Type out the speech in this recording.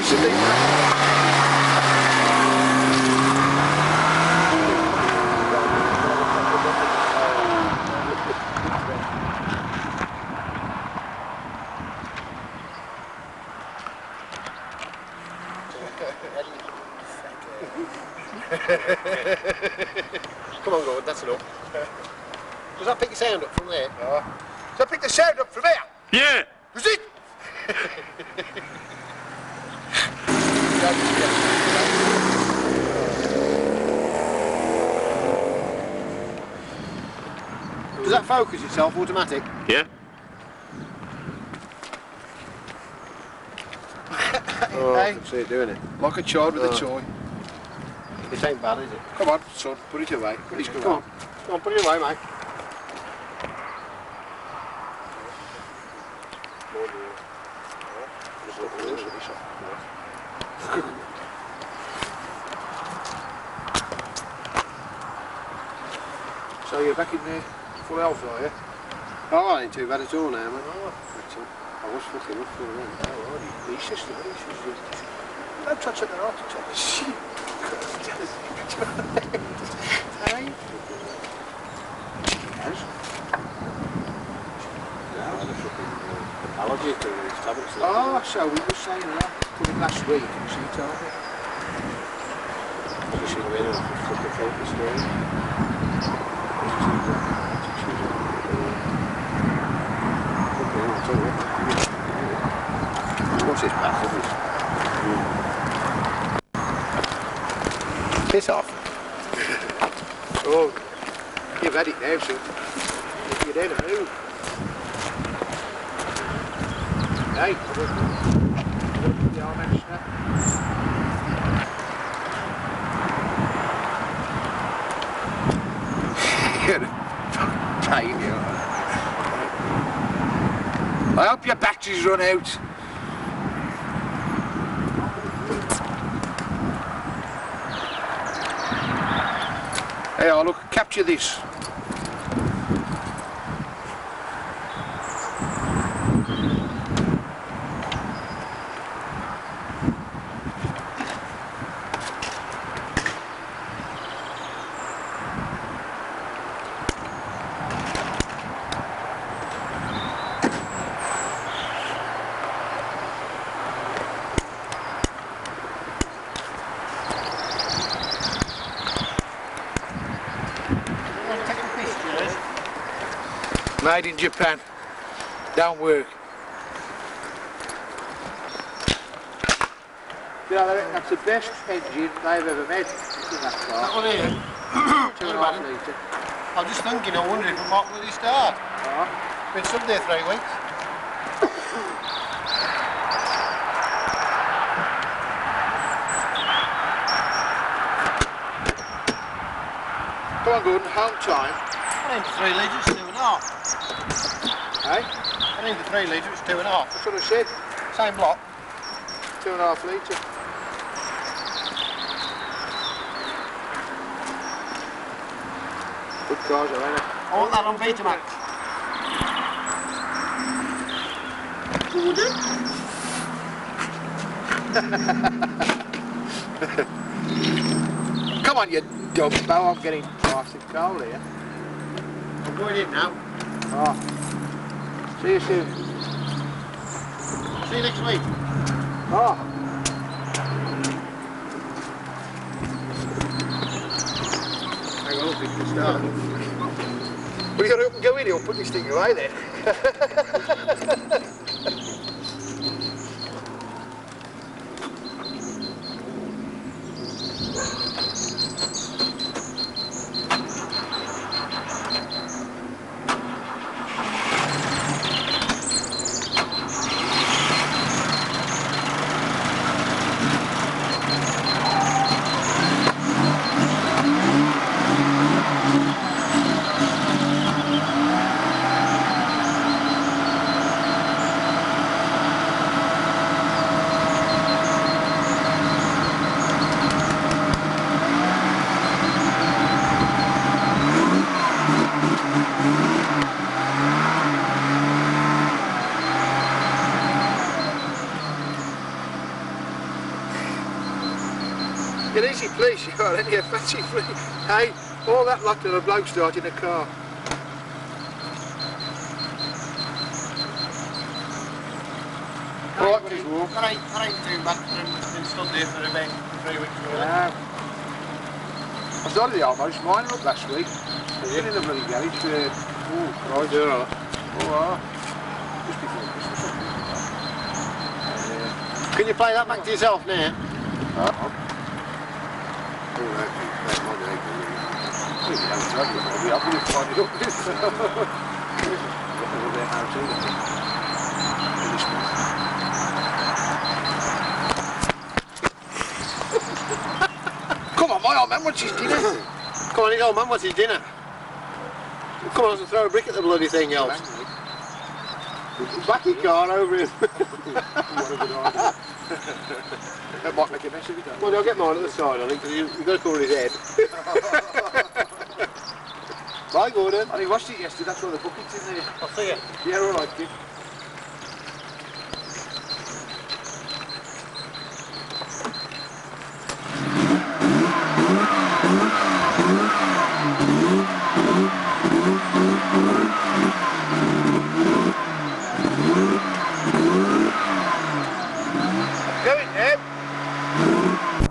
Come on, Gord, that's enough. Does that pick the sound up from there? No. Does that pick the sound up from here? Yeah. Does it? Does that focus itself automatic? Yeah. Oh, I can see it doing it. Like a child with a toy. This ain't bad, is it? Come on, son, put it away. Put it away. Come on, put it away, mate. So you're back in there, full health, are you? Oh, I ain't too bad at all now, man. Oh, I was fucking up for a minute. oh, he's just don't touch it, they're not to touch. Shit. Hey? Yes. Allergy to these tablets. Oh, so we were saying that. Coming last week, and she told me. You should have been able to fucking focus there. What's this back of this? Piss off. Oh, you've had it now, son. You're there to move. Hey, I'm going to put the arm extra. Pain, you know. I hope your batteries run out. Hey, oh, look, capture this. Made in Japan. Don't work. You know, that's the best engine they've ever made. That one here? 2.5 litre. I'm just thinking, I wonder if it might really start. Been sub there 3 weeks. Come on, Gordon, home time. I need the 3 litres, 2.5. Hey? I need the 3 litres, it's 2.5. That's what I said. Same block. 2.5 litre. Good cars, though, ain't it? I want that on Betamax. Come on, you dumbo, I'm getting nice and cold here. I'm going in now. Oh. See you soon. See you next week. Oh. Hang on, we can start. We got to up and go in here and put this thing away then. an easy place, you are, ain't you? Fancy free. Hey, all that lot of a bloke starting a car. That ain't too bad for him. Been stood there for about 3 weeks. Yeah. I started the almost mine up last week. Been in the bloody garage. Oh, Christ. Yeah. Oh, just before Christmas. Can you play that back to yourself now? Come on, my old man, what's his dinner? Come on, his old man, what's his dinner? Come on, throw a brick at the bloody thing, else. Back your car over him. That might make a mess of it, don't Well, I'll get mine at the side, I think, because you've got to cover his head. Bye, Gordon. I washed it yesterday, that's why the bucket's in there. I'll see you. Yeah, alright, kid.